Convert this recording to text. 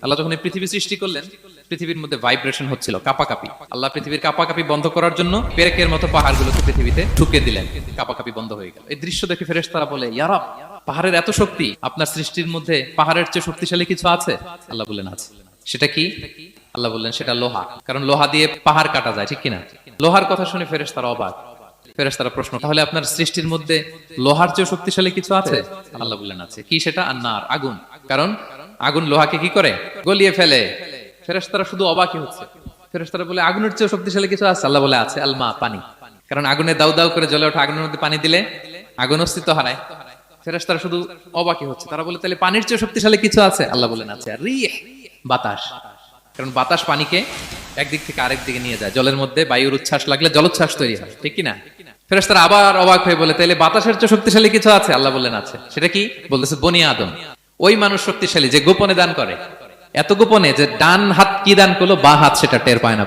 আল্লাহ যখন এই পৃথিবী সৃষ্টি করলেন, পৃথিবীর মধ্যে ভাইব্রেশন হচ্ছিল, কাঁপাকাঁপি। আল্লাহ পৃথিবীর কাঁপাকাঁপি বন্ধ করার জন্য পেরেকের মতো পাহাড়গুলোকে পৃথিবীতে ঠুকে দিলেন, কাঁপাকাঁপি বন্ধ হয়ে গেল। এই দৃশ্য দেখে ফেরেশতারা বলে, ইয়া রাব, পাহাড়ের এত শক্তি, আপনার সৃষ্টির মধ্যে পাহাড়ের চেয়ে শক্তিশালী কিছু আছে? আল্লাহ বললেন আছে। সেটা কি? আল্লাহ বললেন সেটা লোহা, কারণ লোহা দিয়ে পাহাড় কাটা যায়, ঠিক কিনা? লোহার কথা শুনে ফেরেশতারা অবাক। ফেরেশতারা প্রশ্ন, তাহলে আপনার সৃষ্টির মধ্যে লোহার চেয়ে শক্তিশালী কিছু আছে? আল্লাহ বললেন আছে। কি সেটা? আন্নার, আগুন। কারণ আগুন লোহাকে কি করে? গলিয়ে ফেলে। ফেরেশতারা শুধু অবাকই হচ্ছে। ফেরেশতারা বলে, আগুনের চেয়ে শক্তিশালী কিছু আছে? আল্লাহ বলে আছে, আলমা, পানি। কারণ আগুনে দাউ দাউ করে জ্বলে ওঠা আগুনের মধ্যে পানি দিলে আগুন অস্তিত্ব হারায়। ফেরেশতারা শুধু অবাকই হচ্ছে। তারা বলে, তাহলে পানির চেয়ে শক্তিশালী কিছু আছে? আল্লাহ বলেন আছে, রিহ, বাতাস। কারণ বাতাস পানিকে একদিক থেকে আরেক দিকে নিয়ে যায়। জলের মধ্যে বায়ুর উচ্ছ্বাস লাগলে জলোচ্ছ্বাস তৈরি হয়, ঠিক কিনা? ফেরেশতারা আবার অবাক হয়ে বলে, তাইলে বাতাসের চেয়ে শক্তিশালী কিছু আছে? আল্লাহ বললেন আছে। সেটা কি? বলতেছে বনি আদম। ওই মানুষ শক্তিশালী যে গোপনে দান করে, এত গোপনে যে ডান হাত কি দান করলো, বা হাত সেটা টের পায় না।